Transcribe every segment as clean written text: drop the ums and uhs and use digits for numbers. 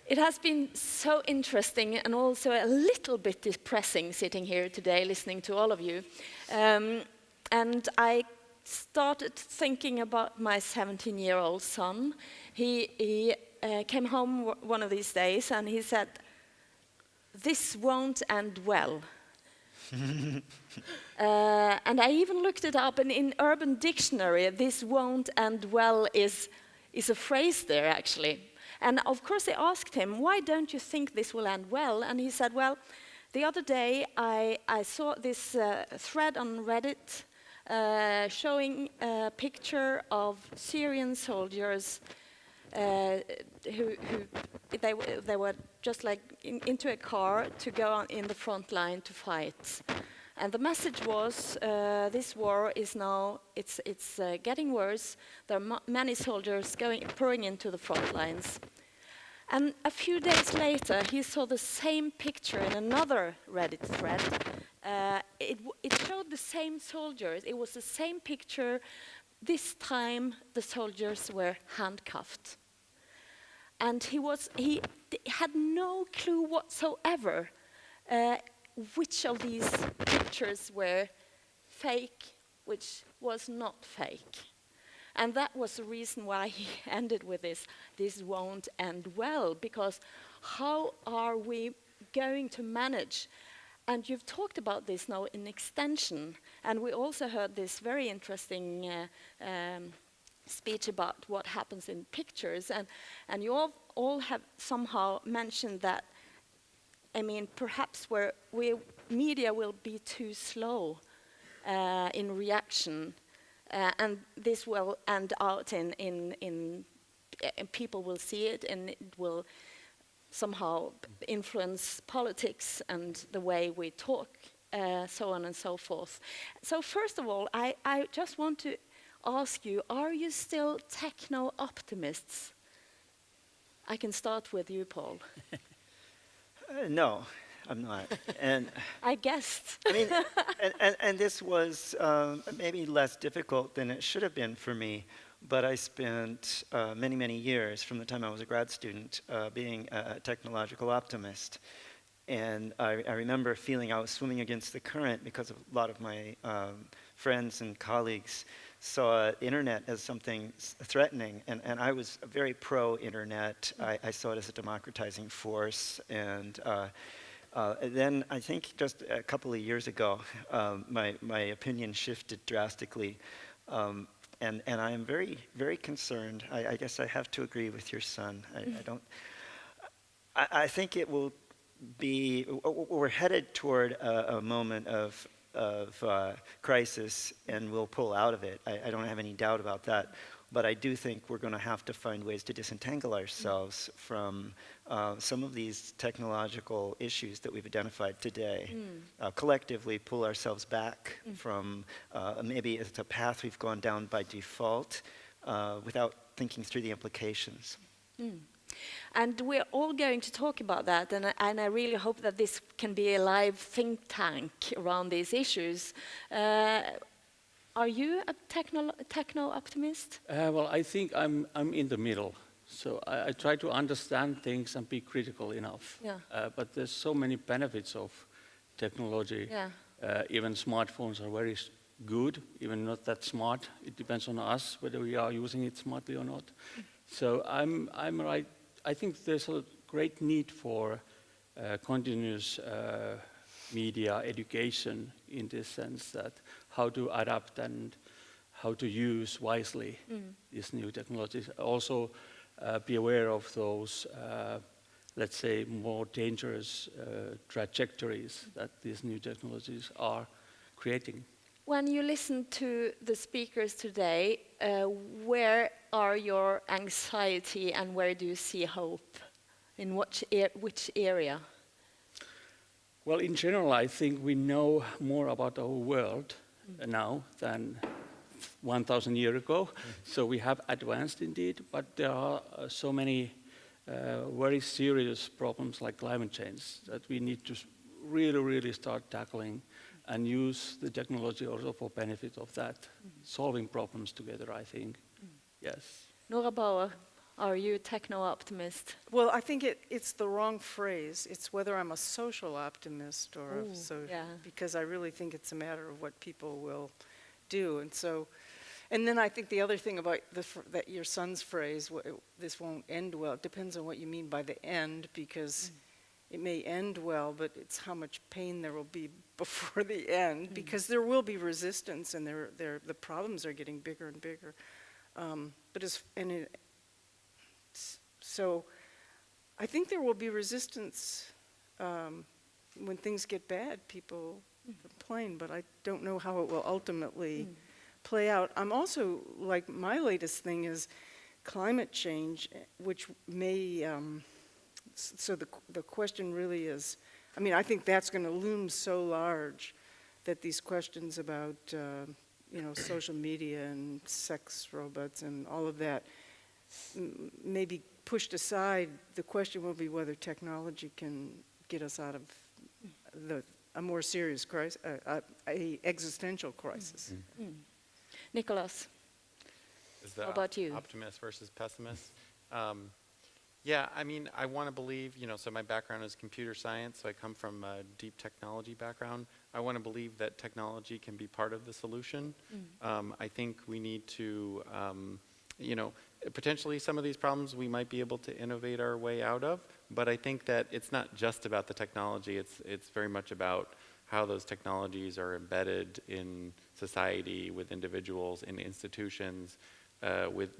It has been so interesting and also a little bit depressing sitting here today listening to all of you. And I started thinking about my 17-year-old son. He came home one of these days and he said, "This won't end well." And I even looked it up, and in Urban Dictionary, "this won't end well" is a phrase there, actually. And of course I asked him, "Why don't you think this will end well?" And he said, "Well, the other day I saw this thread on Reddit showing a picture of Syrian soldiers who they were just like into a car to go on in the front line to fight. And the message was, this war is now, it's getting worse. There are many soldiers pouring into the front lines." And a few days later, he saw the same picture in another Reddit thread. It showed the same soldiers. It was the same picture. This time, the soldiers were handcuffed. And he had no clue whatsoever which of these pictures were fake, which was not fake. And that was the reason why he ended with this won't end well, because how are we going to manage? And you've talked about this now in extension, and we also heard this very interesting speech about what happens in pictures, and you all have somehow mentioned that, I mean, perhaps media will be too slow in reaction, and this will end out in people will see it, and it will somehow influence politics and the way we talk, so on and so forth. So first of all, I just want to ask you, are you still techno-optimists? I can start with you, Paul. No, I'm not. And I guessed. I mean, and this was maybe less difficult than it should have been for me, but I spent many, many years from the time I was a grad student being a technological optimist. And I remember feeling I was swimming against the current because a lot of my friends and colleagues saw internet as something threatening, and I was very pro-internet. I saw it as a democratizing force, and then I think just a couple of years ago, my opinion shifted drastically, and I am very, very concerned. I guess I have to agree with your son. I think it will be, we're headed toward a moment of crisis, and we'll pull out of it. I don't have any doubt about that. But I do think we're going to have to find ways to disentangle ourselves from some of these technological issues that we've identified today. Collectively pull ourselves back from maybe it's a path we've gone down by default without thinking through the implications. And we're all going to talk about that, and I really hope that this can be a live think tank around these issues. Are you a techno-optimist? Well, I think I'm in the middle. So I try to understand things and be critical enough. Yeah. But there's so many benefits of technology. Yeah. Even smartphones are very good, even not that smart. It depends on us whether we are using it smartly or not. So I'm right. I think there's a great need for continuous media education in this sense, that how to adapt and how to use wisely these new technologies. Also be aware of those, let's say, more dangerous trajectories that these new technologies are creating. When you listen to the speakers today, where are your anxiety and where do you see hope? In which area? Well, in general, I think we know more about our world now than 1,000 years ago. So we have advanced indeed, but there are so many very serious problems like climate change that we need to really, really start tackling and use the technology also for benefit of that, solving problems together, I think. Yes. Nora Bauer, Are you a techno-optimist? Well, I think it's the wrong phrase. It's whether I'm a social optimist or Ooh, yeah. because I really think it's a matter of what people will do. And then I think the other thing about that your son's phrase, this won't end well, it depends on what you mean by the end, because it may end well, but it's how much pain there will be before the end, because there will be resistance, and the problems are getting bigger and bigger. So I think there will be resistance when things get bad. People complain, but I don't know how it will ultimately play out. I'm also, like, my latest thing is climate change, which may, so the question really is, I mean, I think that's going to loom so large that these questions about, social media and sex robots and all of that may be pushed aside. The question will be whether technology can get us out of a more serious crisis, a existential crisis. Nicholas, Is the how about you? optimist versus pessimist? Yeah, I mean, I want to believe, so my background is computer science, so I come from a deep technology background. I want to believe that technology can be part of the solution. I think we need to, potentially some of these problems we might be able to innovate our way out of, but I think that it's not just about the technology, it's very much about how those technologies are embedded in society, with individuals, in institutions,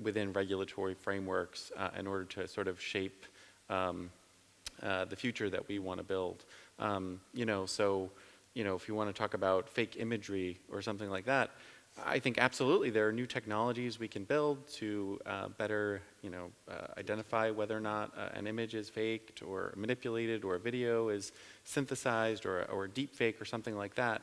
within regulatory frameworks, in order to sort of shape the future that we want to build. If you want to talk about fake imagery or something like that, I think absolutely there are new technologies we can build to better, identify whether or not an image is faked or manipulated, or a video is synthesized, or a deep fake or something like that.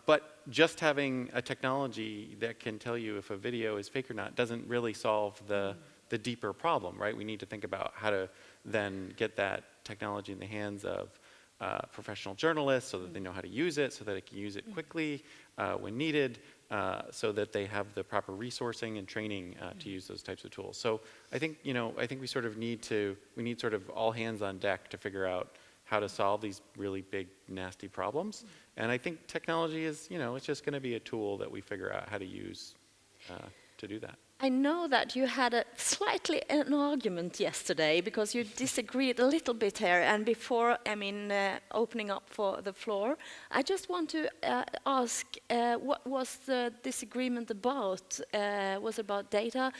But just having a technology that can tell you if a video is fake or not doesn't really solve the deeper problem, right? We need to think about how to then get that technology in the hands of professional journalists so that they know how to use it, so that they can use it quickly when needed, so that they have the proper resourcing and training to use those types of tools. So I think, we sort of need sort of all hands on deck to figure out how to solve these really big, nasty problems. And I think technology is, it's just going to be a tool that we figure out how to use to do that. I know that you had an argument yesterday because you disagreed a little bit here. And before, opening up for the floor, I just want to ask, what was the disagreement about? Was it about data?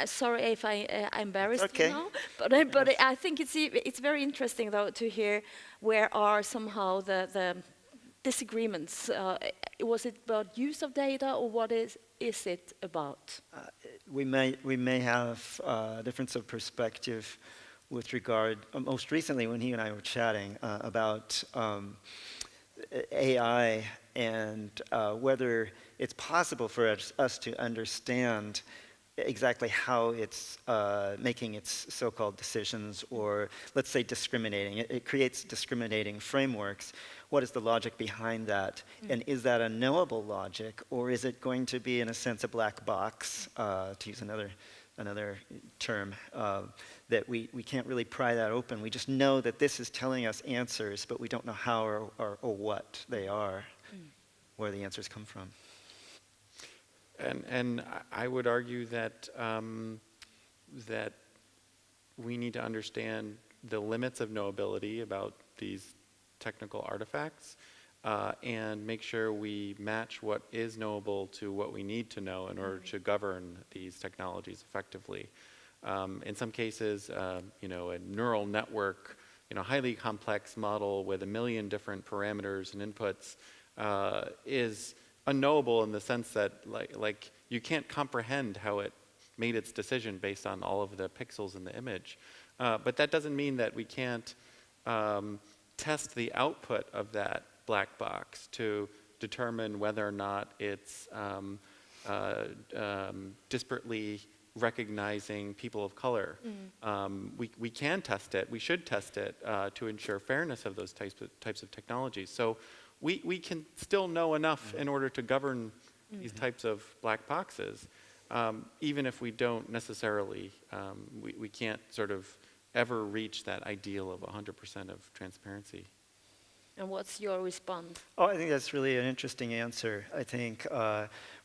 Sorry if I embarrassed you now, but I think it's very interesting though to hear where are somehow the disagreements. Was it about use of data, or what is it about? We may have a difference of perspective with regard, most recently when he and I were chatting about AI and whether it's possible for us to understand exactly how it's making its so-called decisions, or let's say discriminating. It creates discriminating frameworks. What is the logic behind that? And is that a knowable logic, or is it going to be, in a sense, a black box, to use another term, that we can't really pry that open. We just know that this is telling us answers, but we don't know how or what they are, where the answers come from. And I would argue that that we need to understand the limits of knowability about these technical artifacts, and make sure we match what is knowable to what we need to know in order to govern these technologies effectively. In some cases, a neural network, highly complex model with 1 million different parameters and inputs is unknowable in the sense that like you can't comprehend how it made its decision based on all of the pixels in the image. But that doesn't mean that we can't test the output of that black box to determine whether or not it's disparately recognizing people of color. We can test it, we should test it to ensure fairness of those types of technologies. So we can still know enough in order to govern these types of black boxes. even if we don't necessarily, we can't sort of ever reach that ideal of 100% of transparency. And what's your response? Oh, I think that's really an interesting answer. I think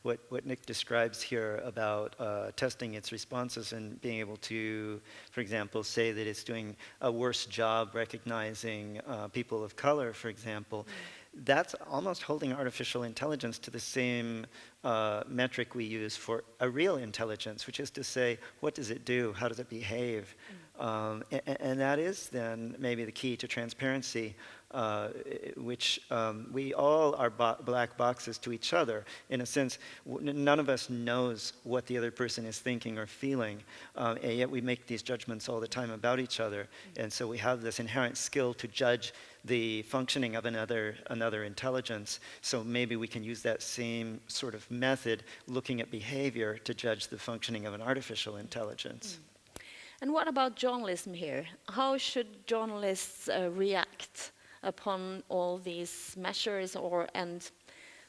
what Nick describes here about testing its responses and being able to, for example, say that it's doing a worse job recognizing people of color, for example, that's almost holding artificial intelligence to the same metric we use for a real intelligence, which is to say, what does it do? How does it behave? And that is then maybe the key to transparency, which we all are black boxes to each other. In a sense, none of us knows what the other person is thinking or feeling, and yet we make these judgments all the time about each other. And so we have this inherent skill to judge the functioning of another intelligence. So maybe we can use that same sort of method, looking at behavior, to judge the functioning of an artificial intelligence. And what about journalism here? How should journalists react upon all these measures and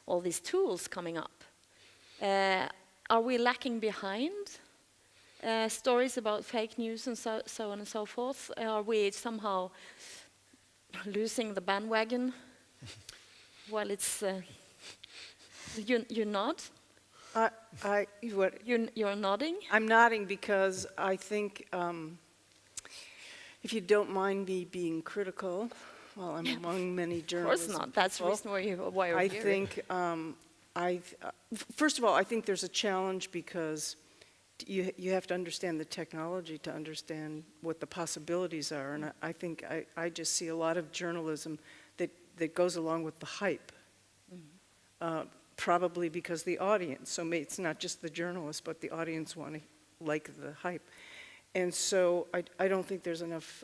all these tools coming up? Are we lacking behind? Stories about fake news and so on and so forth? Are we somehow losing the bandwagon? Well, it's you nod. You're nodding. I'm nodding because I think, if you don't mind me being critical, well, I'm among many journalists. Of course not. That's the reason why you're I here. think, first of all, I think there's a challenge because you have to understand the technology to understand what the possibilities are. And I think I just see a lot of journalism that goes along with the hype. Probably because the audience, so it's not just the journalists, but the audience want to like the hype. And so I don't think there's enough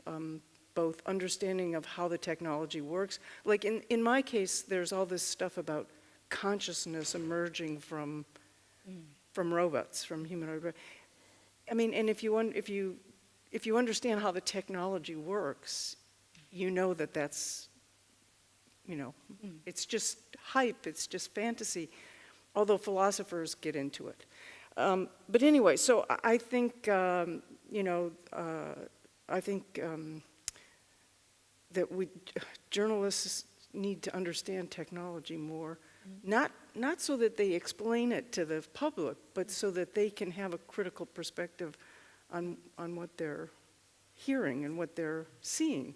both understanding of how the technology works. Like in my case, there's all this stuff about consciousness emerging from robots, from humanoid robots. I mean, and if you understand how the technology works, you know that that's, it's just hype, it's just fantasy, although philosophers get into it. But anyway, so I think, that journalists need to understand technology more, not so that they explain it to the public, but so that they can have a critical perspective on what they're hearing and what they're seeing.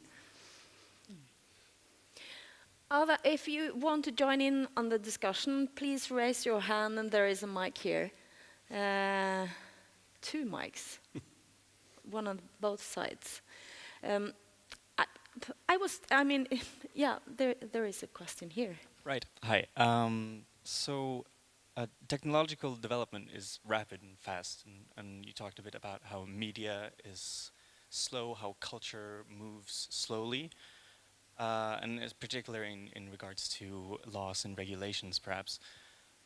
If you want to join in on the discussion, please raise your hand, and there is a mic here. 2 mics, one on both sides. There is a question here. Right. Hi. Technological development is rapid and fast, and you talked a bit about how media is slow, how culture moves slowly. And it's particularly in regards to laws and regulations, perhaps.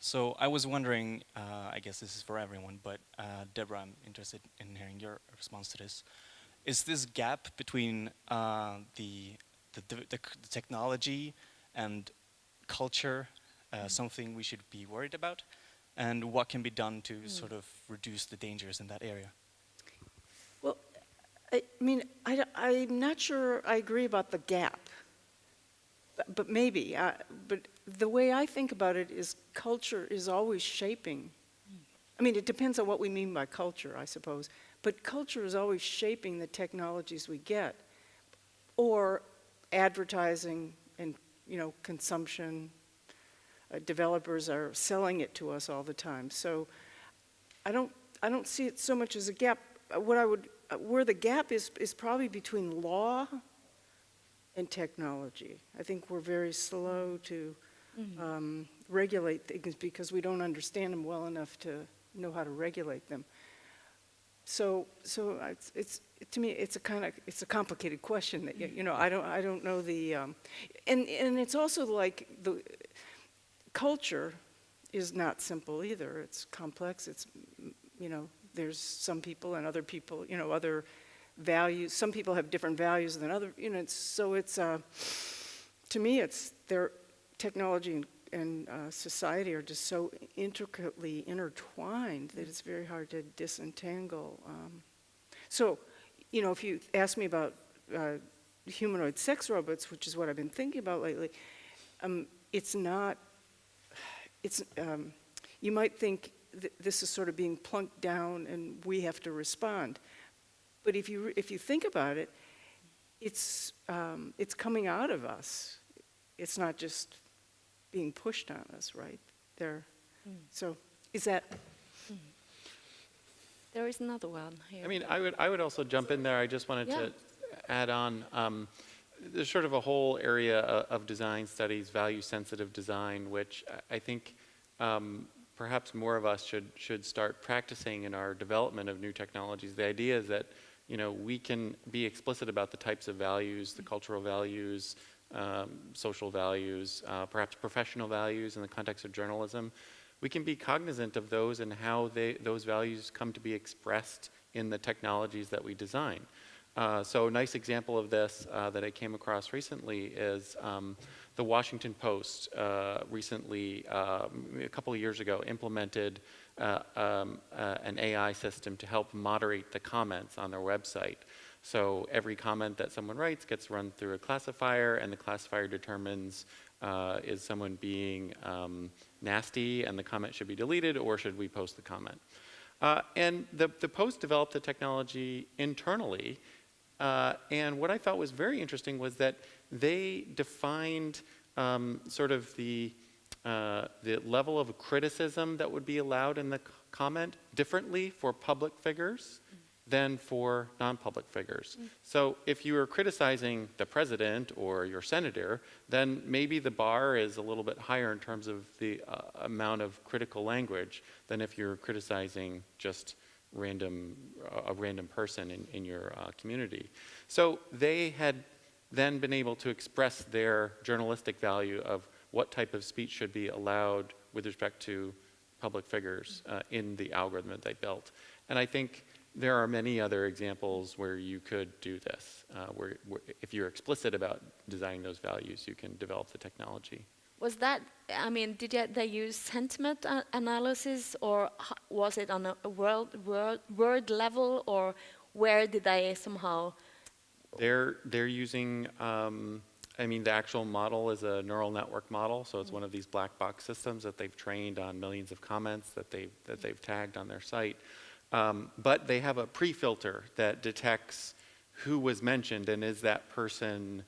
So I was wondering, I guess this is for everyone, but Deborah, I'm interested in hearing your response to this. Is this gap between the technology and culture something we should be worried about? And what can be done to sort of reduce the dangers in that area? Well, I mean, I'm not sure I agree about the gap. But maybe. But the way I think about it is culture is always shaping. I mean, it depends on what we mean by culture, I suppose. But culture is always shaping the technologies we get. Or advertising and, consumption. Developers are selling it to us all the time. So I don't see it so much as a gap. Where the gap is probably between law and technology. I think we're very slow to regulate things because we don't understand them well enough to know how to regulate them. So it's to me it's a complicated question that I don't know the and it's also like the culture is not simple either. It's complex. It's there's some people and other people other values. Some people have different values than other, so it's, to me, it's their technology society are just so intricately intertwined that it's very hard to disentangle. So, you know, if you ask me about humanoid sex robots, which is what I've been thinking about lately, it's not, you might think this is sort of being plunked down and we have to respond. But if you think about it, it's coming out of us. It's not just being pushed on us, right? So is that? There is another one here. I mean, I would also jump in there. I just wanted to add on. There's sort of a whole area of design studies, value-sensitive design, which I think perhaps more of us should start practicing in our development of new technologies. The idea is that, you know, we can be explicit about the types of values, the cultural values, social values, perhaps professional values in the context of journalism. We can be cognizant of those and how those values come to be expressed in the technologies that we design. So a nice example of this that I came across recently is the Washington Post recently, a couple of years ago, implemented an AI system to help moderate the comments on their website. So every comment that someone writes gets run through a classifier, and the classifier determines is someone being nasty and the comment should be deleted, or should we post the comment? And the Post developed the technology internally. And what I thought was very interesting was that they defined sort of the level of criticism that would be allowed in the comment differently for public figures than for non-public figures. So if you were criticizing the president or your senator, then maybe the bar is a little bit higher in terms of the amount of critical language than if you're criticizing just a random person in your community. So they had then been able to express their journalistic value of what type of speech should be allowed with respect to public figures in the algorithm that they built. And I think there are many other examples where you could do this, where if you're explicit about designing those values, you can develop the technology. Was that, I mean, did they use sentiment analysis, or was it on a word level, or where did they somehow? They're using, I mean, the actual model is a neural network model, so it's one of these black box systems that they've trained on millions of comments that they've tagged on their site. But they have a pre-filter that detects who was mentioned and is that person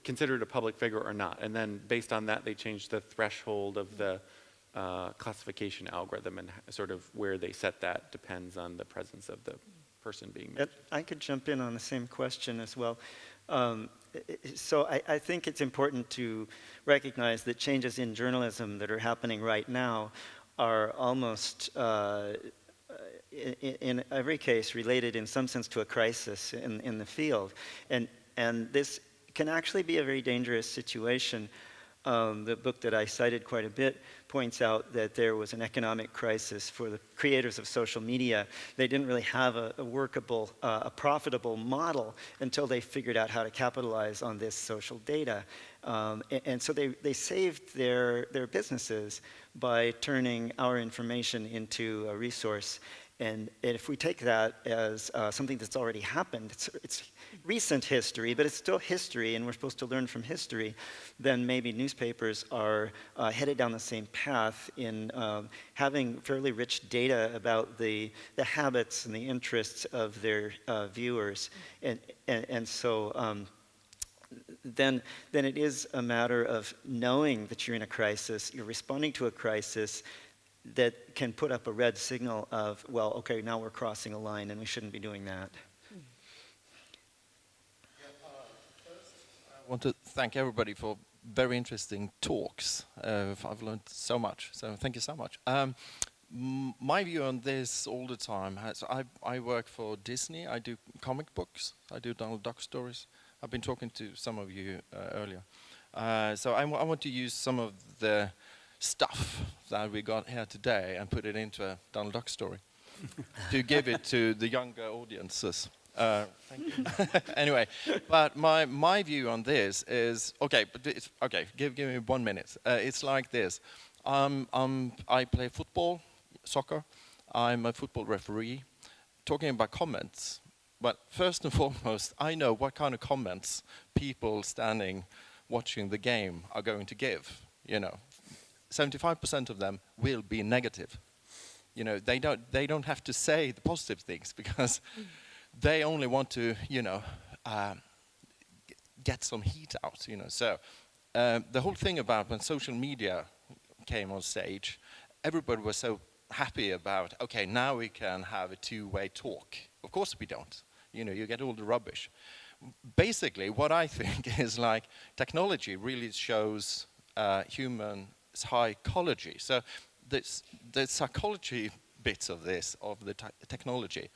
considered a public figure or not. And then based on that, they change the threshold of the classification algorithm, and sort of where they set that depends on the presence of the person being mentioned. I could jump in on the same question as well. So I think it's important to recognize that changes in journalism that are happening right now are almost, in every case, related in some sense to a crisis in the field. And this can actually be a very dangerous situation. The book that I cited quite a bit points out that there was an economic crisis for the creators of social media. They didn't really have a workable, a profitable model until they figured out how to capitalize on this social data. And so they saved their businesses by turning our information into a resource. And if we take that as something that's already happened, it's recent history, but it's still history, and we're supposed to learn from history, then maybe newspapers are headed down the same path in having fairly rich data about the habits and the interests of their viewers. And so then it is a matter of knowing that you're in a crisis, you're responding to a crisis, that can put up a red signal of, well, okay, now we're crossing a line and we shouldn't be doing that. I want to thank everybody for very interesting talks. I've learned so much, so thank you so much. My view on this all the time, I work for Disney, I do comic books, I do Donald Duck stories. I've been talking to some of you earlier. So I want to use some of the stuff that we got here today and put it into a Donald Duck story to give it to the younger audiences. Thank you. Anyway, but my view on this is, okay, but give me 1 minute. It's like this. I play football, soccer. I'm a football referee. Talking about comments, but first and foremost, I know what kind of comments people standing watching the game are going to give. 75% of them will be negative. They don't have to say the positive things because they only want to, get some heat out. So the whole thing about when social media came on stage, everybody was so happy about, okay, now we can have a two-way talk. Of course we don't. You get all the rubbish. Basically, what I think is like technology really shows human psychology. So the psychology bits of this, of the technology,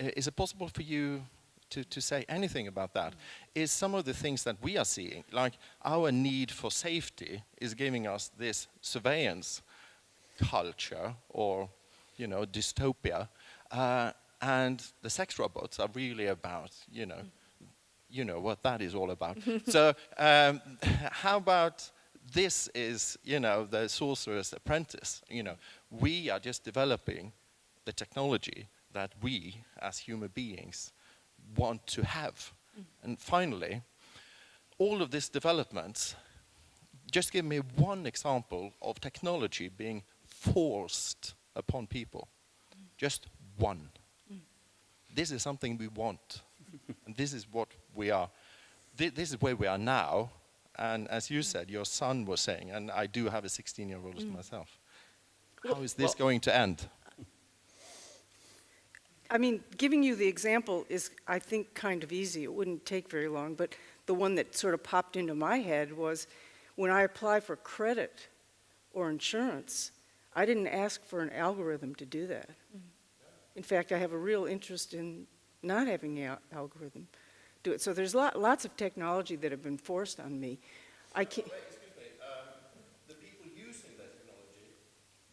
is it possible for you to say anything about that? Is some of the things that we are seeing, like our need for safety is giving us this surveillance culture or, dystopia, and the sex robots are really about, what that is all about. So how about this is, the Sorcerer's Apprentice. We are just developing the technology that we, as human beings, want to have. And finally, all of this development, just give me one example of technology being forced upon people. Just one. This is something we want. And this is what we are. This is where we are now. And as you said, your son was saying, and I do have a 16-year-old myself. How is this going to end? I mean, giving you the example is, I think, kind of easy. It wouldn't take very long. But the one that sort of popped into my head was when I apply for credit or insurance, I didn't ask for an algorithm to do that. In fact, I have a real interest in not having an algorithm do it. So there's lots of technology that have been forced on me. I can't. Wait, excuse me. The people using that technology,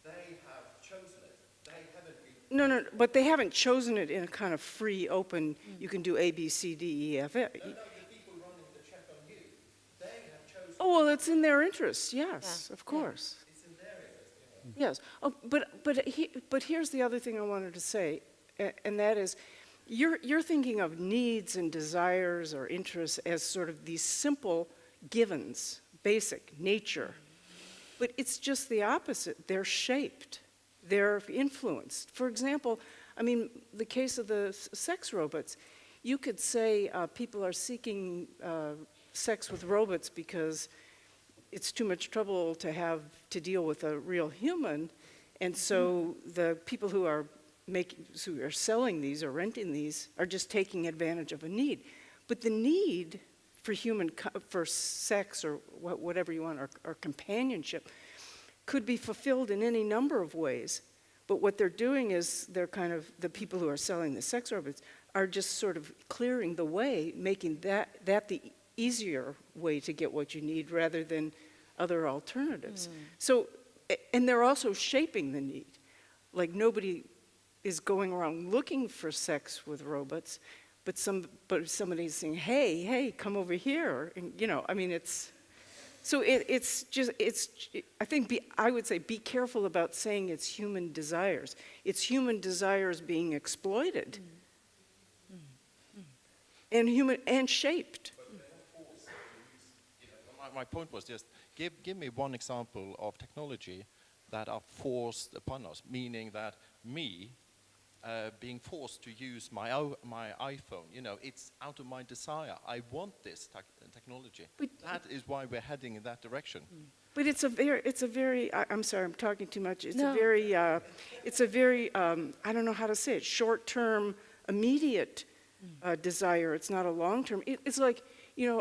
they have chosen it. They haven't been. No, but they haven't chosen it in a kind of free, open, you can do A, B, C, D, E, F. No, the people running the check on you, they have chosen. Oh, well, it's in their interest, yes, of course. It's in their interest. Yes. Oh, but here's the other thing I wanted to say, and that is, you're thinking of needs and desires or interests as sort of these simple givens, basic nature, but it's just the opposite. They're shaped. They're influenced. For example, I mean, the case of the sex robots, you could say people are seeking sex with robots because it's too much trouble to deal with a real human, and so the people who are selling these or renting these are just taking advantage of a need. But the need for sex or whatever you want, or companionship, could be fulfilled in any number of ways. But what they're doing is the people who are selling the sex robots are just sort of clearing the way, making that the easier way to get what you need rather than other alternatives. So, and they're also shaping the need. Like nobody is going around looking for sex with robots, but somebody's saying, hey, come over here. And, I mean, I would say be careful about saying it's human desires. It's human desires being exploited and shaped. My point was just, give me one example of technology that are forced upon us, meaning that me being forced to use my iPhone, it's out of my desire. I want this technology. But that is why we're heading in that direction. But it's a very, I'm sorry, I'm talking too much. It's a very, I don't know how to say it, short-term, immediate desire. It's not a long-term. It's like,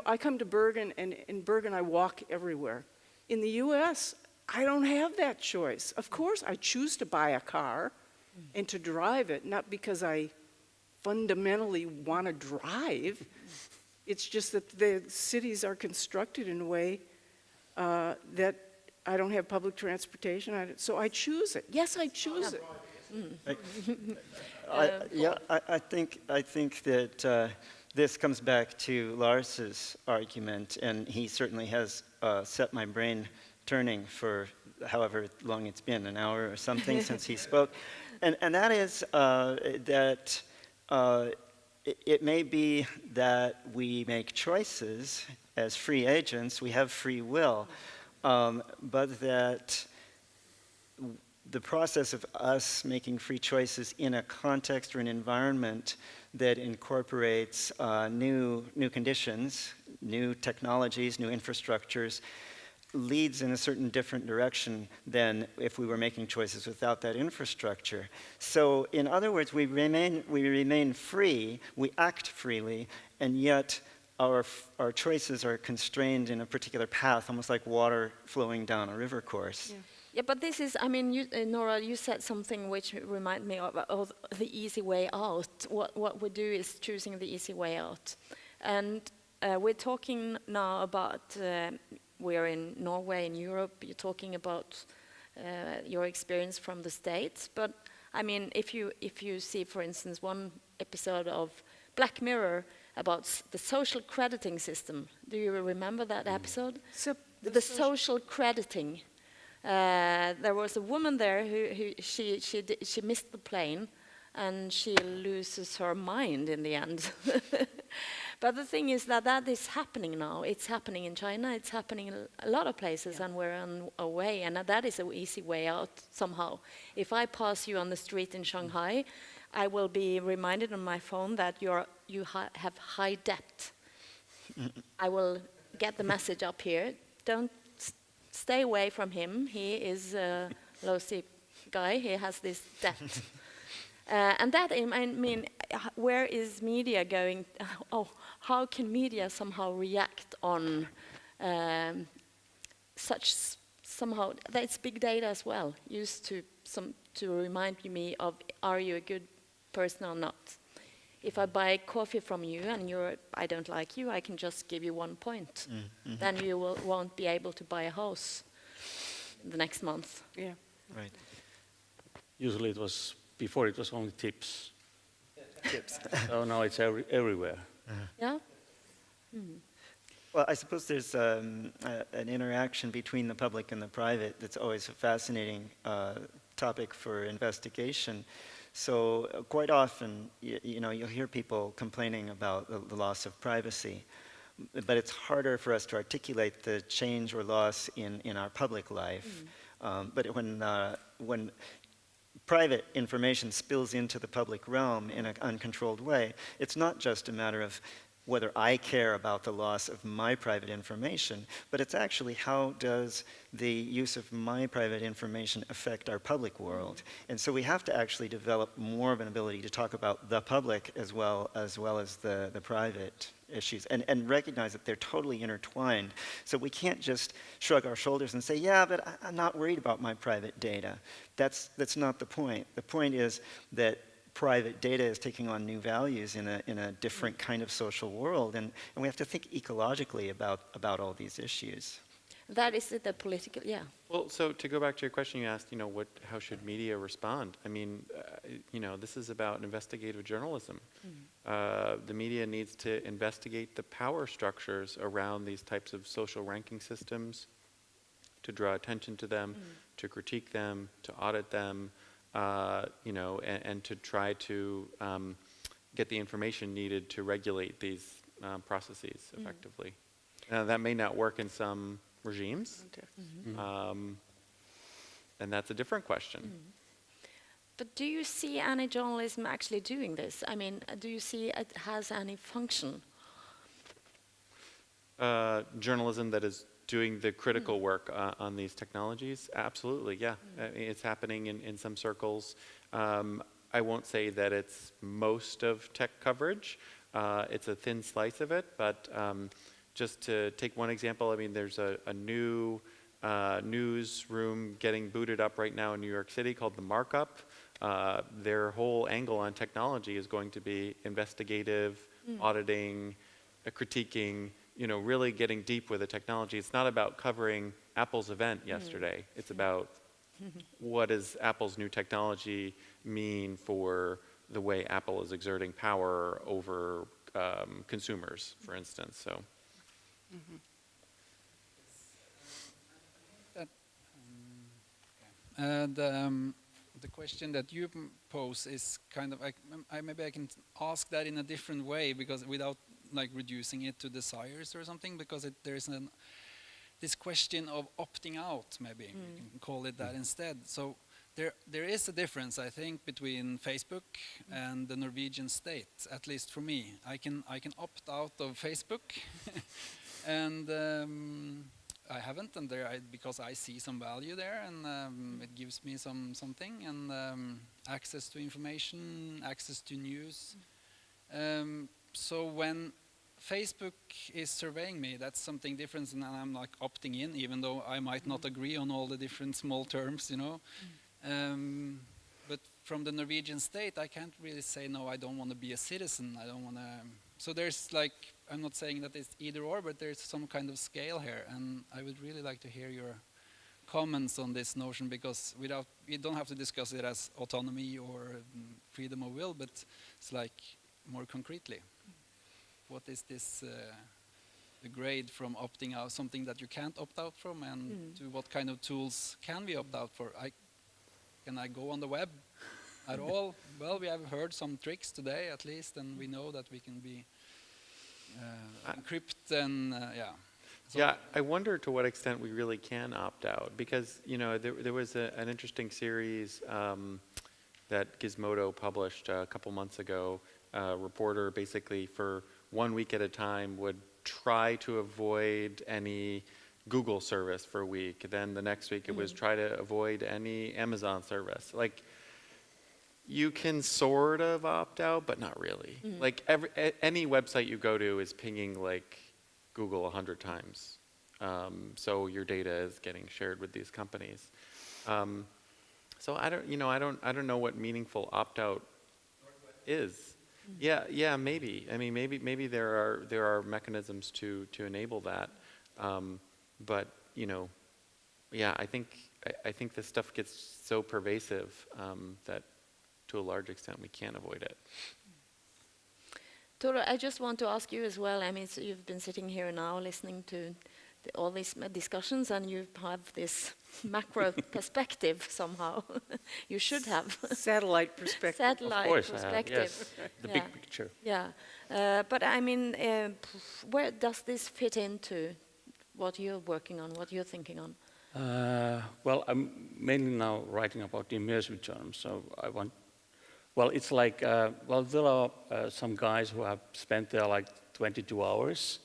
I come to Bergen, and in Bergen I walk everywhere. In the US, I don't have that choice. Of course, I choose to buy a car and to drive it, not because I fundamentally want to drive. It's just that the cities are constructed in a way that I don't have public transportation, so I choose it. Yes, I choose it. I think that this comes back to Lars's argument, and he certainly has set my brain turning for however long it's been, an hour or something since he spoke. And that is that it may be that we make choices as free agents, we have free will, but that the process of us making free choices in a context or an environment that incorporates new conditions, new technologies, new infrastructures, leads in a certain different direction than if we were making choices without that infrastructure. So in other words, we remain free, we act freely, and yet our choices are constrained in a particular path, almost like water flowing down a river course. Yeah. Yeah, but this is, I mean, Nora, you said something which remind me of the easy way out. What we do is choosing the easy way out. And we're talking now about, we're in Norway, in Europe, you're talking about your experience from the States. But, I mean, if you see, for instance, one episode of Black Mirror about the social crediting system. Do you remember that episode? So the social crediting. There was a woman there who she missed the plane, and she loses her mind in the end. But the thing is that is happening now. It's happening in China. It's happening in a lot of places, and we're on our way. And that is an easy way out somehow. If I pass you on the street in Shanghai, I will be reminded on my phone that you have high debt. I will get the message up here. Don't stay away from him. He is a lousy guy. He has this debt. And that, I mean, where is media going? How can media somehow react on somehow? That's big data as well, used to remind me of, are you a good person or not? If I buy coffee from you and I don't like you, I can just give you 1 point. Mm-hmm. Then you won't be able to buy a house the next month. Yeah. Right. Usually before it was only tips. Tips. So now it's everywhere. Yeah? Well, I suppose there's an interaction between the public and the private that's always a fascinating topic for investigation. So quite often, you'll hear people complaining about the loss of privacy, but it's harder for us to articulate the change or loss in our public life. But when private information spills into the public realm in an uncontrolled way, it's not just a matter of whether I care about the loss of my private information, but it's actually how does the use of my private information affect our public world. And so we have to actually develop more of an ability to talk about the public as well as the private issues, and recognize that they're totally intertwined. So we can't just shrug our shoulders and say, yeah, but I'm not worried about my private data. That's not the point. The point is that private data is taking on new values in a different kind of social world, and we have to think ecologically about all these issues. That is the political, yeah. Well, so to go back to your question you asked, how should media respond? I mean, this is about investigative journalism. The media needs to investigate the power structures around these types of social ranking systems, to draw attention to them, to critique them, to audit them, and to try to get the information needed to regulate these processes effectively. That may not work in some regimes, and that's a different question. But do you see any journalism actually doing this? I mean, do you see it has any function? Journalism that is doing the critical work on these technologies? Absolutely, yeah. It's happening in some circles. I won't say that it's most of tech coverage. It's a thin slice of it, but just to take one example, I mean, there's a new newsroom getting booted up right now in New York City called The Markup. Their whole angle on technology is going to be investigative, auditing, critiquing, really getting deep with the technology. It's not about covering Apple's event yesterday. It's about what does Apple's new technology mean for the way Apple is exerting power over consumers, for instance. So. The question that you pose is kind of, maybe I can ask that in a different way, because without like reducing it to desires or something, because there's this question of opting out, maybe you can call it that instead. So there is a difference, I think, between Facebook and the Norwegian state, at least for me. I can opt out of Facebook, and I haven't, and because I see some value there, and it gives me something, and access to information, access to news. So when Facebook is surveying me, that's something different, and I'm like opting in, even though I might not agree on all the different small terms, you know. But from the Norwegian state, I can't really say, no, I don't want to be a citizen, I don't want to. So there's like, I'm not saying that it's either or, but there's some kind of scale here, and I would really like to hear your comments on this notion, because we don't have to discuss it as autonomy or freedom of will, but it's like more concretely. What is this the grade from opting out, something that you can't opt out from, and to what kind of tools can we opt out for? Can I go on the web at all? Well, we have heard some tricks today, at least, and we know that we can be encrypt and yeah. So yeah, I wonder to what extent we really can opt out, because there was an interesting series that Gizmodo published a couple months ago. A reporter basically for 1 week at a time would try to avoid any Google service for a week. Then the next week it was try to avoid any Amazon service. Like, you can sort of opt out, but not really. Like any website you go to is pinging like Google 100 times. So your data is getting shared with these companies. So I don't know what meaningful opt out is. Yeah, maybe. I mean, maybe there are mechanisms to enable that. But yeah, I think this stuff gets so pervasive that to a large extent we can't avoid it. Turo, I just want to ask you as well. I mean, so you've been sitting here now listening to all these discussions, and you have this macro perspective somehow. You should have. Satellite perspective. Satellite Of course, perspective. yes. The big picture. Yeah. But I mean, where does this fit into what you're working on, what you're thinking on? Well, I'm mainly now writing about the immersive terms, so I want. Well, it's like, there are some guys who have spent there like 22 hours.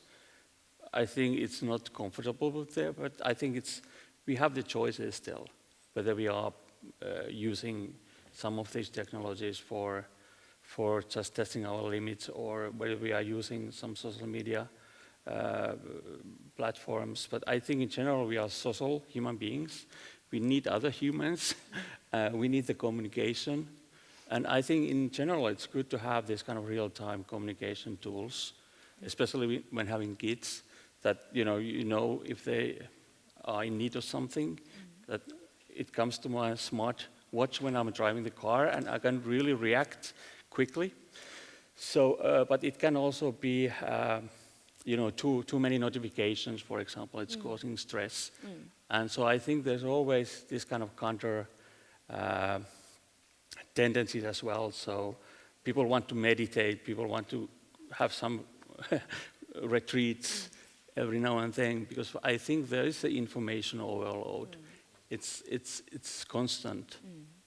I think it's not comfortable with there, but I think we have the choices still, whether we are using some of these technologies for just testing our limits, or whether we are using some social media platforms. But I think in general we are social human beings. We need other humans. We need the communication. And I think in general it's good to have this kind of real-time communication tools, especially when having kids, that you know if they are in need of something, that it comes to my smart watch when I'm driving the car, and I can really react quickly. So, but it can also be, too many notifications, for example. It's causing stress, and so I think there's always this kind of counter tendencies as well. So people want to meditate, people want to have some retreats every now and then, because I think there is the information overload. It's constant,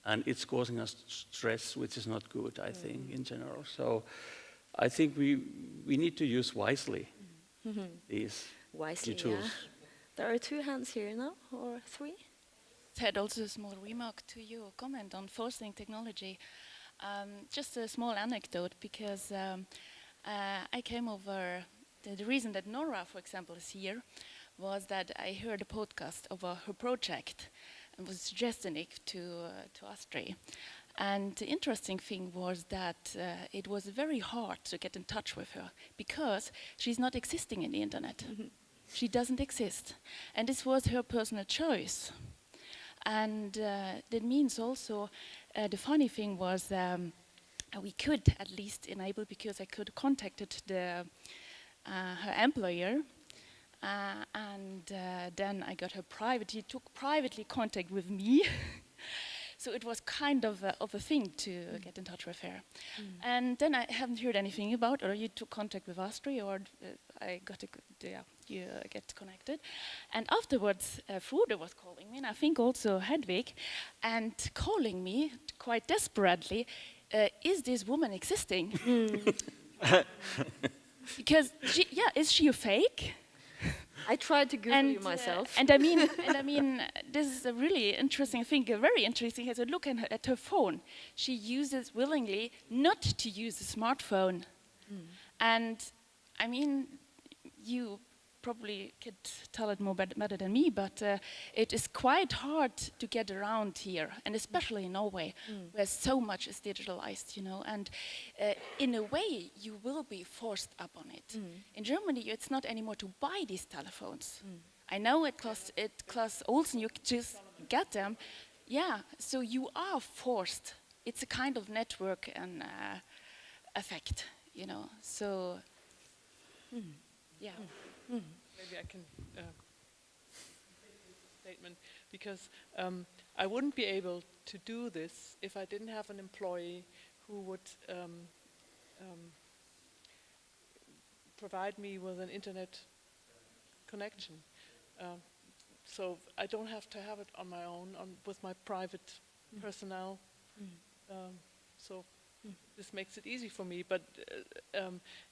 and it's causing us stress, which is not good, I think, in general. So I think we need to use wisely these tools. Yeah. There are 2 hands here now, or 3? Had also a small remark to your comment on forcing technology. Just a small anecdote, because I came over, the reason that Nora, for example, is here was that I heard a podcast of her project and was suggesting it to Astrid. And the interesting thing was that it was very hard to get in touch with her, because she's not existing in the internet. She doesn't exist. And this was her personal choice. And that means also, the funny thing was, we could at least enable, because I could contacted her employer, and then I got her private. He took privately contact with me, so it was kind of a thing to get in touch with her. And then I haven't heard anything about, or you took contact with Astrid, or I got you get connected. And afterwards, Frode was calling me, and I think also Hedvig, and calling me quite desperately. Is this woman existing? Because is she a fake? I tried to Google you myself. And I mean, this is a really interesting thing. Very interesting. As I look at her phone, she uses willingly not to use a smartphone. And I mean, you probably could tell it more better than me, but it is quite hard to get around here, and especially in Norway, where so much is digitalized, you know. And in a way, you will be forced up on it. In Germany, it's not anymore to buy these telephones. I know it costs Olsen, you just get them. Yeah, so you are forced. It's a kind of network and effect, you know. So, yeah. Maybe I can statement, because I wouldn't be able to do this if I didn't have an employee who would provide me with an internet connection. So I don't have to have it on my own, with my private personnel. So this makes it easy for me, but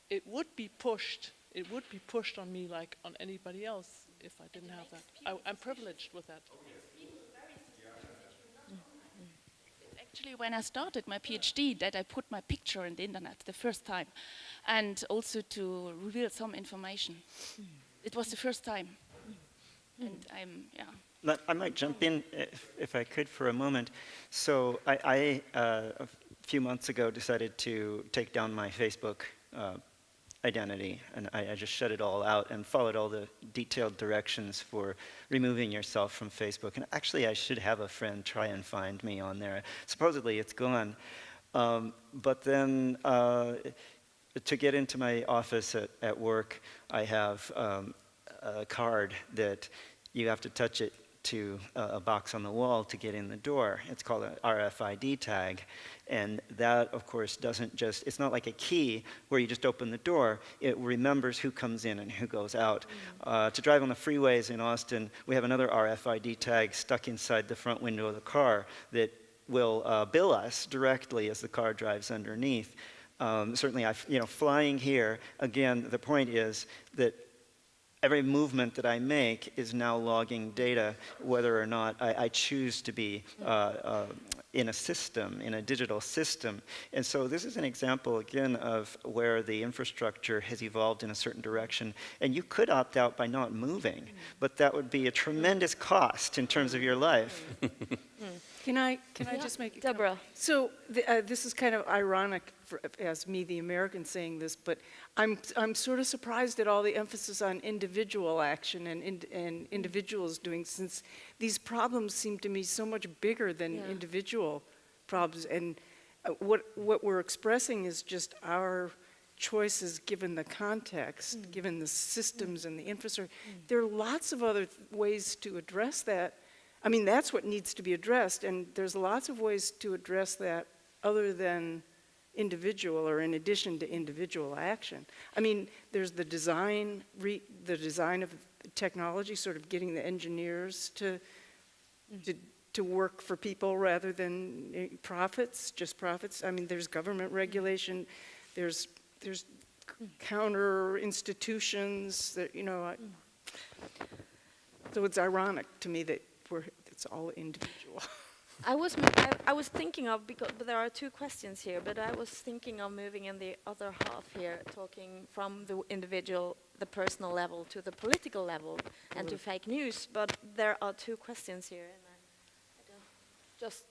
it would be pushed. It would be pushed on me like on anybody else if I didn't have that. I'm privileged with that. Actually, when I started my PhD, that I put my picture in the internet the first time, and also to reveal some information. It was the first time, and I might jump in if I could for a moment. So I a few months ago decided to take down my Facebook identity, and I just shut it all out and followed all the detailed directions for removing yourself from Facebook. And actually, I should have a friend try and find me on there. Supposedly, it's gone. But then to get into my office at work, I have a card that you have to touch it to a box on the wall to get in the door. It's called an RFID tag. And that, of course, it's not like a key where you just open the door. It remembers who comes in and who goes out. To drive on the freeways in Austin, we have another RFID tag stuck inside the front window of the car that will bill us directly as the car drives underneath. Certainly, flying here, again, the point is that every movement that I make is now logging data, whether or not I choose to be in a system, in a digital system. And so this is an example, again, of where the infrastructure has evolved in a certain direction. And you could opt out by not moving, but that would be a tremendous cost in terms of your life. Can I just make a Deborah. comment? So this is kind of ironic as me, the American, saying this, but I'm sort of surprised at all the emphasis on individual action and individuals doing, since these problems seem to me so much bigger than individual problems. And what we're expressing is just our choices given the context, given the systems and the infrastructure. There are lots of other ways to address that. I mean, that's what needs to be addressed, and there's lots of ways to address that other than individual or in addition to individual action. I mean, there's the design of technology, sort of getting the engineers to work for people rather than profits, just profits. I mean, there's government regulation, there's counter institutions that, so it's ironic to me that it's all individual. I was thinking of, but there are two questions here, but I was thinking of moving in the other half here, talking from the individual, the personal level to the political level and to fake news, but there are two questions here. And I don't, just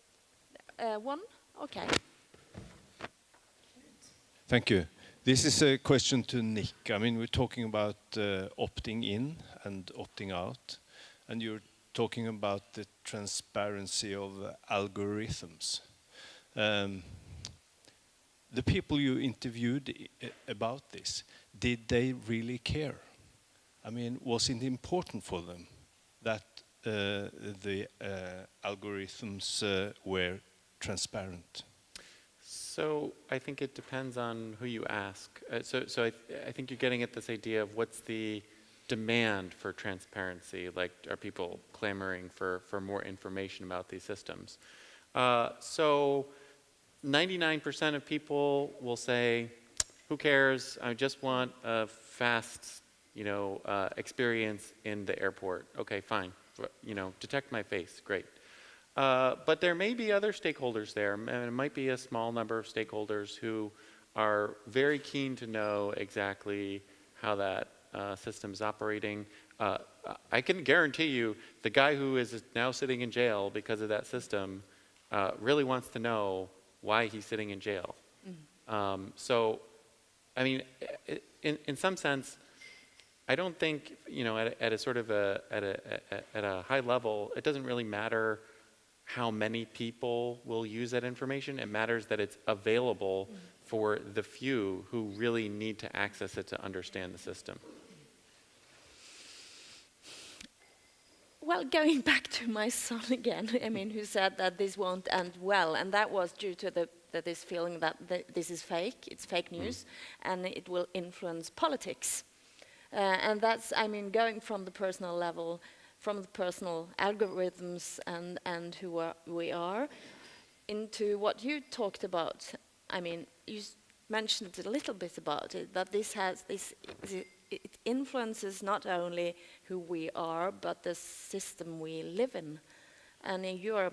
one? Okay. Thank you. This is a question to Nick. I mean, we're talking about opting in and opting out, and you're talking about the transparency of algorithms. The people you interviewed about this, did they really care? I mean, was it important for them that the algorithms were transparent? So I think it depends on who you ask. So I think you're getting at this idea of what's the demand for transparency. Like, are people clamoring for more information about these systems? So 99% of people will say, who cares? I just want a fast, experience in the airport. Okay, fine. Detect my face, great. But there may be other stakeholders there, and it might be a small number of stakeholders who are very keen to know exactly how that system is operating. I can guarantee you the guy who is now sitting in jail because of that system really wants to know why he's sitting in jail. So, I mean, in some sense, I don't think, at a sort of at a high level, it doesn't really matter how many people will use that information. It matters that it's available for the few who really need to access it to understand the system. Well, going back to my son again, I mean, who said that this won't end well, and that was due to this feeling that this is fake, it's fake news, and it will influence politics. And that's, I mean, going from the personal level, from the personal algorithms and who we are, into what you talked about. I mean, you mentioned a little bit about it, that it influences not only who we are, but the system we live in. And you are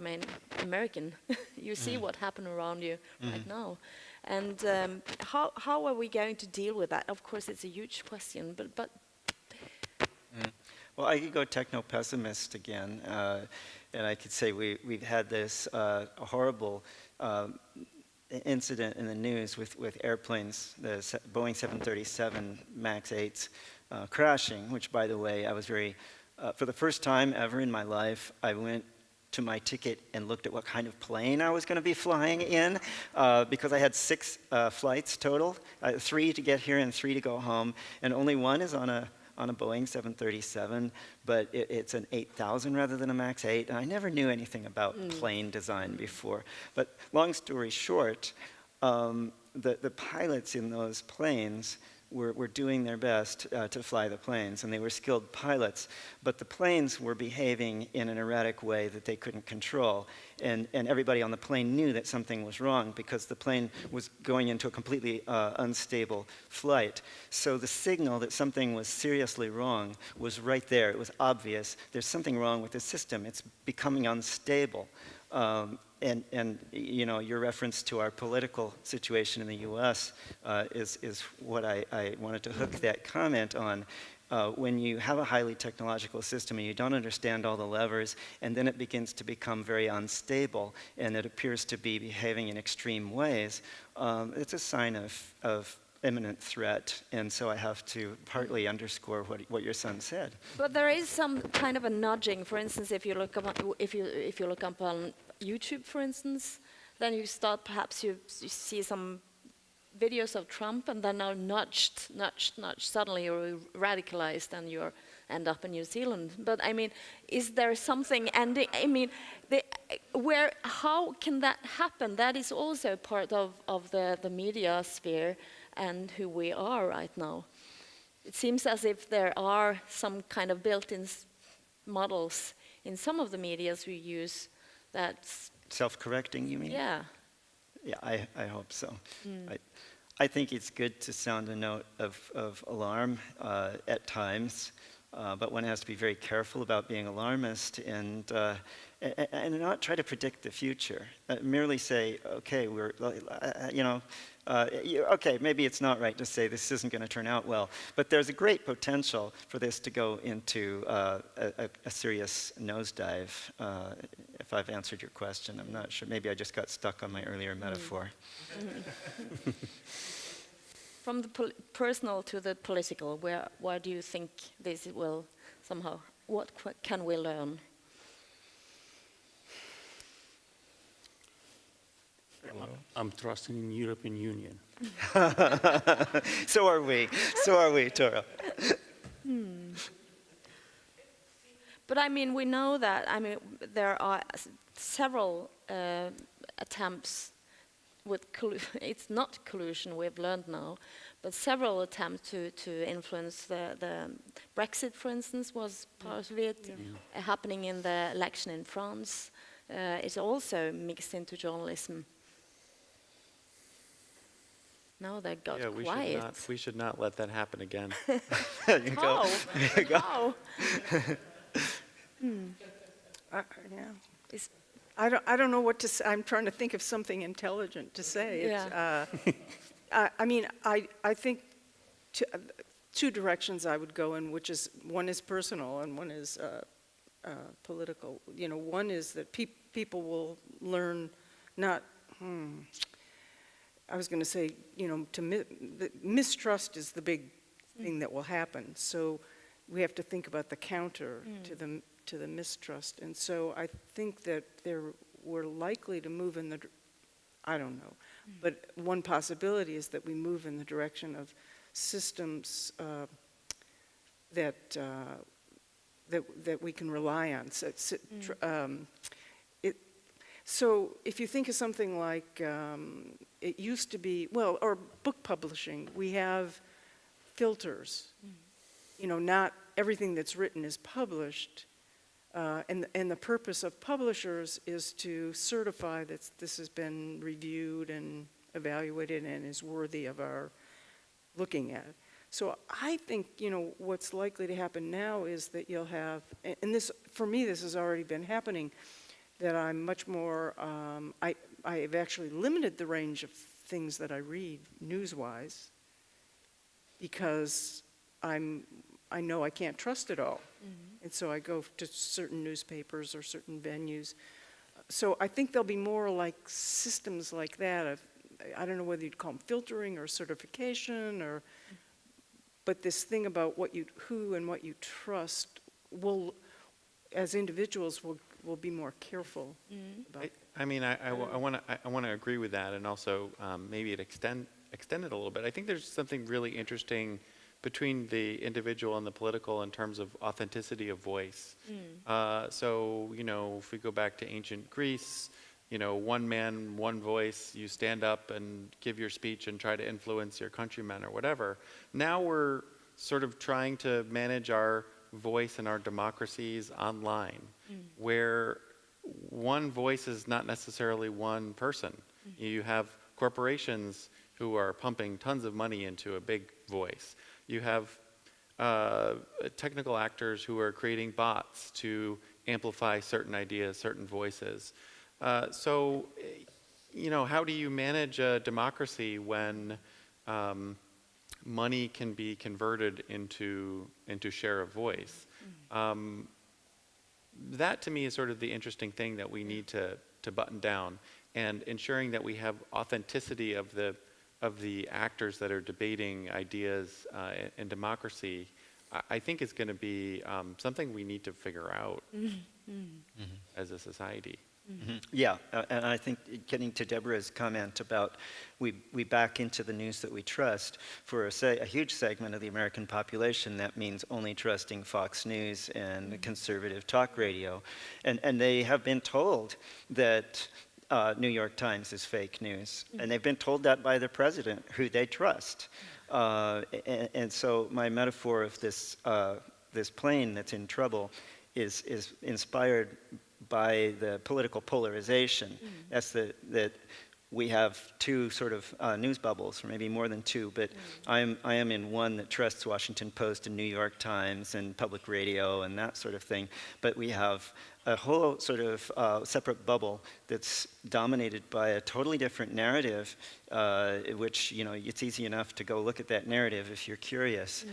American. You see what happened around you right now. And how are we going to deal with that? Of course, it's a huge question, but Well, I could go techno-pessimist again, and I could say we've had this horrible incident in the news with airplanes, the Boeing 737 MAX 8s crashing, which, by the way, I was for the first time ever in my life, I went to my ticket and looked at what kind of plane I was going to be flying in, because I had 6 flights total, 3 to get here and 3 to go home, and only one is on a Boeing 737, but it's an 8000 rather than a MAX 8, and I never knew anything about plane design before. But long story short, the pilots in those planes were doing their best to fly the planes, and they were skilled pilots, but the planes were behaving in an erratic way that they couldn't control, and everybody on the plane knew that something was wrong because the plane was going into a completely unstable flight. So the signal that something was seriously wrong was right there. It was obvious. There's something wrong with the system. It's becoming unstable. And your reference to our political situation in the U.S. is what I wanted to hook that comment on. When you have a highly technological system and you don't understand all the levers, and then it begins to become very unstable, and it appears to be behaving in extreme ways, it's a sign of imminent threat. And so I have to partly underscore what your son said. But there is some kind of a nudging. For instance, if you look up on YouTube, for instance, then you start, perhaps you see some videos of Trump, and then now nudged, suddenly you're radicalized and you end up in New Zealand. But I mean, is there something, and I mean, how can that happen? That is also part of the media sphere and who we are right now. It seems as if there are some kind of built-in models in some of the medias we use that's self-correcting, you mean? Yeah. Yeah, I hope so. I think it's good to sound a note of alarm at times, but one has to be very careful about being alarmist and not try to predict the future. Merely say, okay, okay, maybe it's not right to say this isn't going to turn out well, but there's a great potential for this to go into a serious nosedive. If I've answered your question, I'm not sure. Maybe I just got stuck on my earlier metaphor. From the personal to the political, where do you think this will somehow, what can we learn? I'm trusting in European Union. So are we. So are we, Turo. But I mean, we know that, I mean, there are several attempts with, it's not collusion, we've learned now, but several attempts to influence the Brexit, for instance, was part of it. Happening in the election in France is also mixed into journalism. Now they got quiet. We should not let that happen again. There you go. There you go. How? Yeah. I don't know what to say. I'm trying to think of something intelligent to say. Yeah. I mean, I think two directions I would go in, which is, one is personal and one is political. You know, one is that people will learn not, I was going to say, you know, mistrust is the big thing that will happen. So we have to think about the counter to the mistrust. And so I think that we're likely to move in the, I don't know, but one possibility is that we move in the direction of systems that we can rely on. So if you think of something like, it used to be, well, or book publishing, we have filters. You know, not everything that's written is published. And the purpose of publishers is to certify that this has been reviewed and evaluated and is worthy of our looking at. So I think, you know, what's likely to happen now is that you'll have, and this, for me, this has already been happening, that I'm much more, I've actually limited the range of things that I read news-wise because I know I can't trust it all. And so I go to certain newspapers or certain venues. So I think there'll be more like systems like that. I don't know whether you'd call them filtering or certification, or, but this thing about who and what you trust will, as individuals, will be more careful about. I mean, I want to agree with that, and also maybe extend it a little bit. I think there's something really interesting between the individual and the political in terms of authenticity of voice. So, you know, if we go back to ancient Greece, you know, one man, one voice, you stand up and give your speech and try to influence your countrymen or whatever. Now we're sort of trying to manage our voice and our democracies online, where one voice is not necessarily one person. You have corporations who are pumping tons of money into a big voice. You have technical actors who are creating bots to amplify certain ideas, certain voices. So, you know, how do you manage a democracy when money can be converted into share of voice? That to me is sort of the interesting thing that we need to button down, and ensuring that we have authenticity of the actors that are debating ideas in democracy. I think is going to be something we need to figure out as a society. Yeah, and I think getting to Deborah's comment about we back into the news that we trust, for a huge segment of the American population, that means only trusting Fox News and conservative talk radio. And they have been told that New York Times is fake news. And they've been told that by the president, who they trust. And so my metaphor of this plane that's in trouble is inspired by the political polarization. That's that we have two sort of news bubbles, or maybe more than two, but I am in one that trusts Washington Post and New York Times and public radio and that sort of thing. But we have a whole sort of separate bubble that's dominated by a totally different narrative, which, you know, it's easy enough to go look at that narrative if you're curious.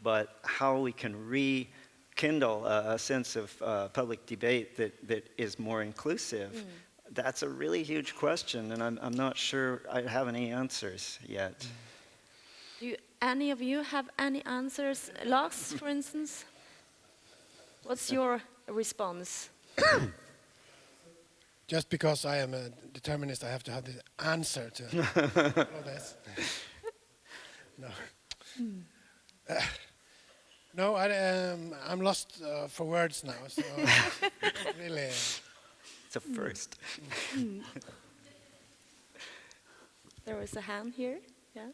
But how we can rekindle a sense of public debate that is more inclusive, that's a really huge question, and I'm not sure I have any answers yet. Do any of you have any answers? Lars, for instance? What's your response? just because I am a determinist, I have to have the answer to all this. No. No, I'm lost for words now. So really, It's a first. There was a hand here. Yeah.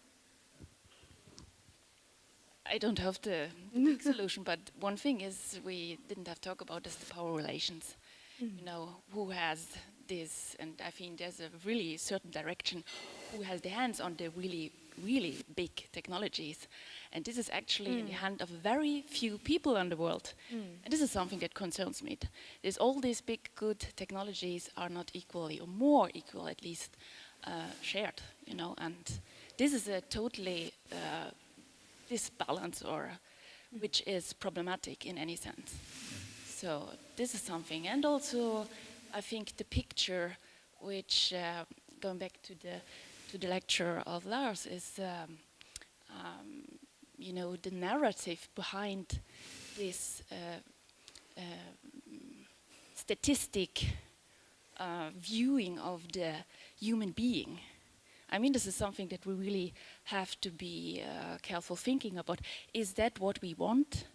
I don't have the big solution, but one thing is we didn't have talk about is the power relations. You know, who has this, and I think there's a really certain direction, who has the hands on the really, really big technologies. And this is actually in the hand of very few people in the world. And this is something that concerns me. There's all these big, good technologies are not equally, or more equal at least, shared, you know, and this is a totally disbalance, or which is problematic in any sense. So this is something, and also I think the picture, which going back to the lecture of Lars, is you know, the narrative behind this statistic viewing of the human being. I mean, this is something that we really have to be careful thinking about. Is that what we want?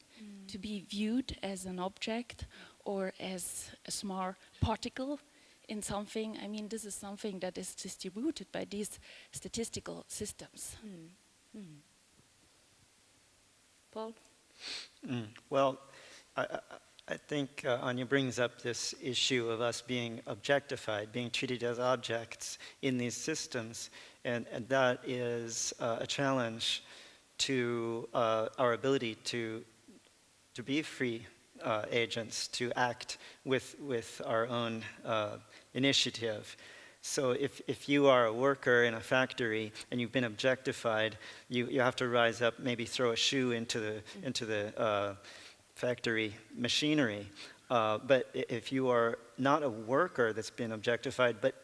To be viewed as an object or as a small particle in something? I mean, this is something that is distributed by these statistical systems. Paul? Well, I think Anya brings up this issue of us being objectified, being treated as objects in these systems, and that is a challenge to our ability to be free agents, to act with our own initiative. So if you are a worker in a factory and you've been objectified, you have to rise up, maybe throw a shoe into the factory machinery. But if you are not a worker that's been objectified, but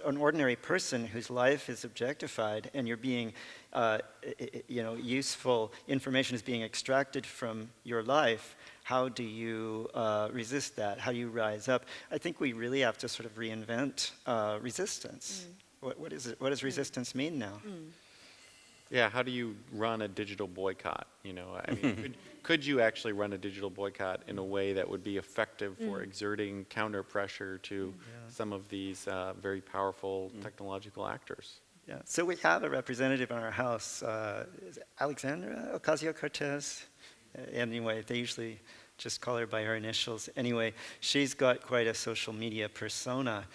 an ordinary person whose life is objectified, and you're being, useful information is being extracted from your life, how do you resist that? How do you rise up? I think we really have to sort of reinvent resistance. What is it? What does resistance mean now? Yeah, how do you run a digital boycott? You know, I mean, could you actually run a digital boycott in a way that would be effective for exerting counter pressure to some of these very powerful technological actors? Yeah. So we have a representative in our house, is it Alexandra Ocasio-Cortez. Anyway, they usually just call her by her initials. Anyway, she's got quite a social media persona.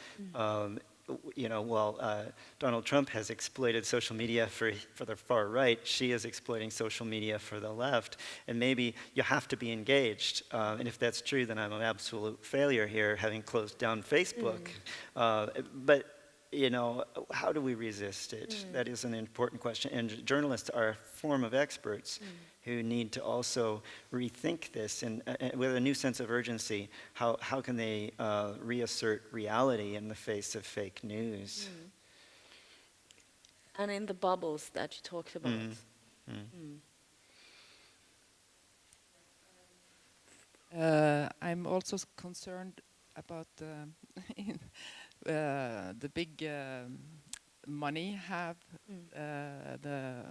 Donald Trump has exploited social media for the far right. She is exploiting social media for the left. And maybe you have to be engaged. And if that's true, then I'm an absolute failure here, having closed down Facebook. But how do we resist it? That is an important question. And journalists are a form of experts who need to also rethink this and with a new sense of urgency. How can they reassert reality in the face of fake news? And in the bubbles that you talked about. I'm also concerned about the big money have the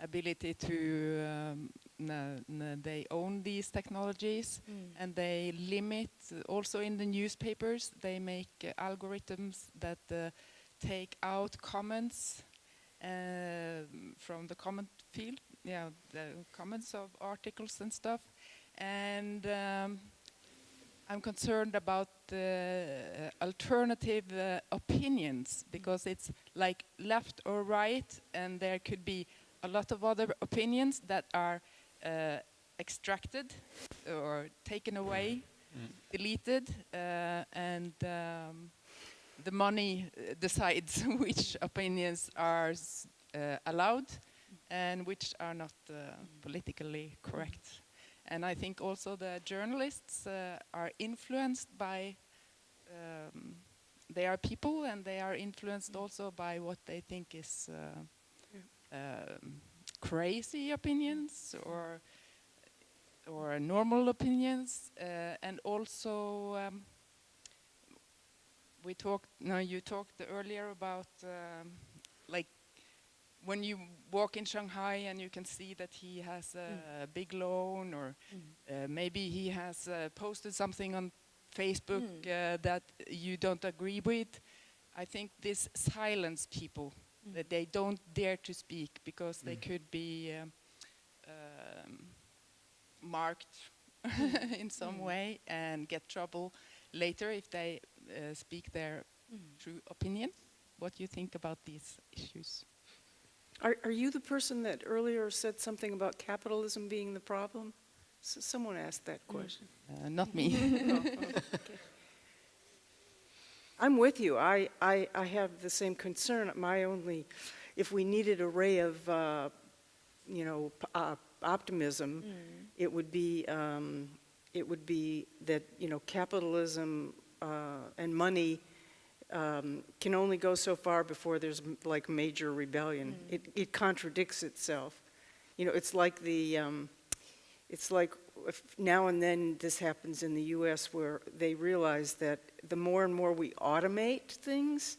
ability to they own these technologies, and they limit also in the newspapers. They make algorithms that take out comments from the comment field, the comments of articles and stuff. And I'm concerned about the alternative opinions, because it's like left or right, and there could be a lot of other opinions that are extracted or taken away, deleted, and the money decides which opinions are allowed and which are not politically correct. And I think also the journalists are influenced by, they are people, and they are influenced also by what they think is crazy opinions or normal opinions, and also we talked. No, you talked earlier about like when you walk in Shanghai and you can see that he has a big loan, or maybe he has posted something on Facebook that you don't agree with. I think this silence people, that they don't dare to speak because they could be marked in some way and get trouble later if they speak their true opinion. What do you think about these issues? Are you the person that earlier said something about capitalism being the problem? Someone asked that question. Not me. Okay. I'm with you. I have the same concern. My only, if we needed a ray of, optimism, it would be that capitalism and money can only go so far before there's like major rebellion. It contradicts itself. It's like if now and then this happens in the U.S. where they realize that the more and more we automate things,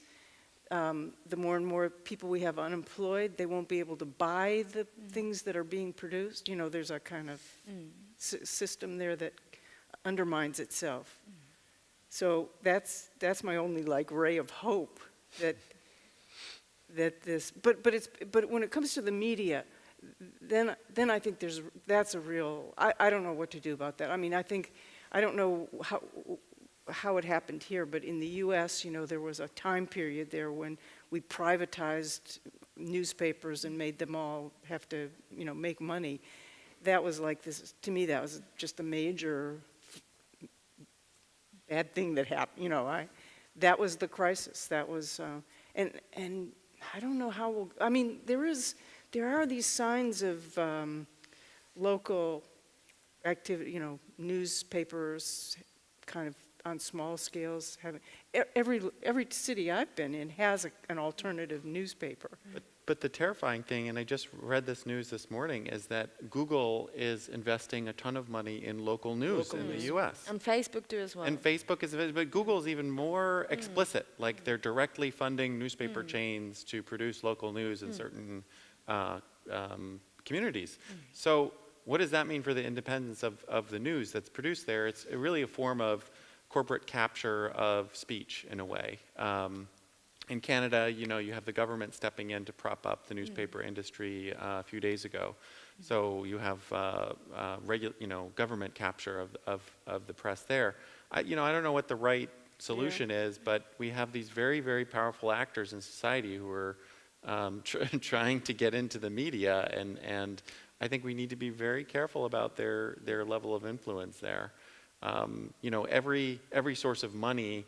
the more and more people we have unemployed, they won't be able to buy the things that are being produced. There's a kind of system there that undermines itself. So that's my only ray of hope that this. But when it comes to the media, then I think that's a real. I don't know what to do about that. I mean, I don't know how it happened here, but in the U.S., there was a time period there when we privatized newspapers and made them all have to, make money. That was like this, to me, that was just a major bad thing that happened, that was the crisis. That was, and I don't know how we'll, I mean, there are these signs of local activity, newspapers kind of on small scales. Every city I've been in has an alternative newspaper. But the terrifying thing, and I just read this news this morning, is that Google is investing a ton of money in local news in the U.S. And Facebook do as well. And Facebook is, but Google is even more explicit. Like they're directly funding newspaper chains to produce local news in certain communities. So what does that mean for the independence of the news that's produced there? It's really a form of corporate capture of speech in a way. In Canada, you have the government stepping in to prop up the newspaper industry a few days ago. So you have government capture of the press there. I don't know what the right solution is, but we have these very, very powerful actors in society who are trying to get into the media, and I think we need to be very careful about their level of influence there. Every source of money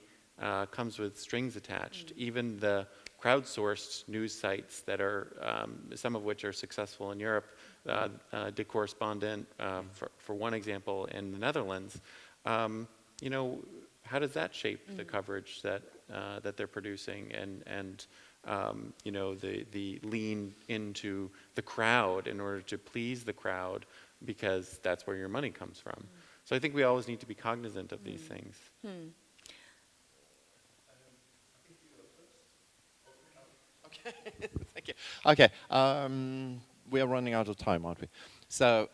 comes with strings attached. Even the crowdsourced news sites that are, some of which are successful in Europe, De Correspondent, for one example, in the Netherlands. How does that shape the coverage that they're producing, and the lean into the crowd in order to please the crowd, because that's where your money comes from. So I think we always need to be cognizant of these things. Thank you. Okay, we are running out of time, aren't we? So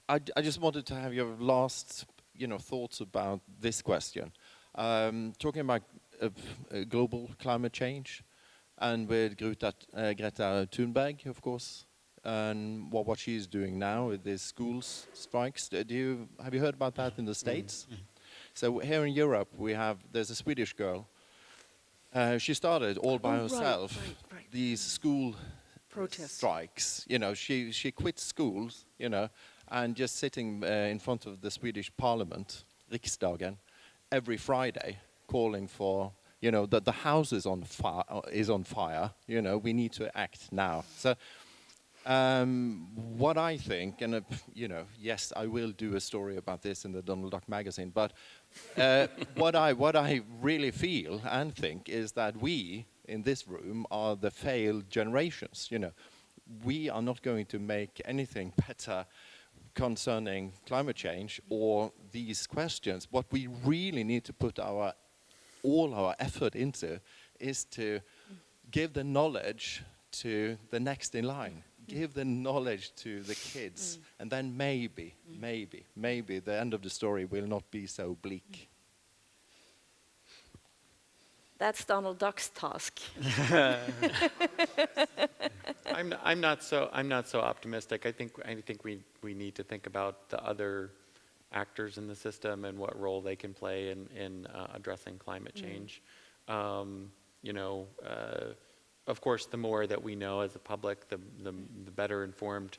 I just wanted to have your last, thoughts about this question. Talking about global climate change, and with Greta Thunberg, of course, and what she's doing now with these schools strikes. Have you heard about that in the States? So here in Europe, there's a Swedish girl. She started all by herself these school protests, strikes. She quit schools, and just sitting in front of the Swedish Parliament, Riksdagen, every Friday, calling for, that the house is on fire. We need to act now. So. What I think, and yes, I will do a story about this in the Donald Duck magazine, but what I really feel and think is that we in this room are the failed generations. We are not going to make anything better concerning climate change or these questions. What we really need to put our all our effort into is to give the knowledge to the next in line. Give the knowledge to the kids, and then maybe the end of the story will not be so bleak. That's Donald Duck's task. I'm not so optimistic. I think we need to think about the other actors in the system and what role they can play in addressing climate change. You know, of course, the more that we know as a public, the better informed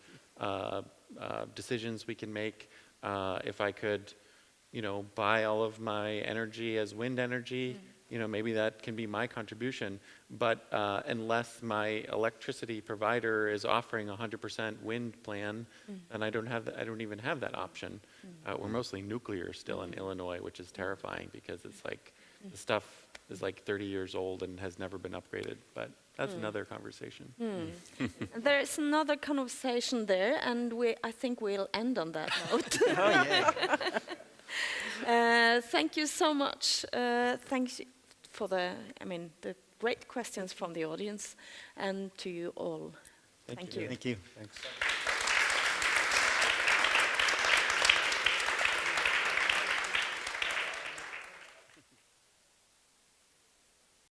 decisions we can make. If I could, you know, buy all of my energy as wind energy, you know, maybe that can be my contribution. But unless my electricity provider is offering a 100% wind plan, then I don't even have that option. We're mostly nuclear still in Illinois, which is terrifying because it's like the stuff is like 30 years old and has never been upgraded. But that's another conversation. There is another conversation there, and I think we'll end on that note. Thank you so much. Thanks for the great questions from the audience, and to you all. Thank you. Thank you. Thanks.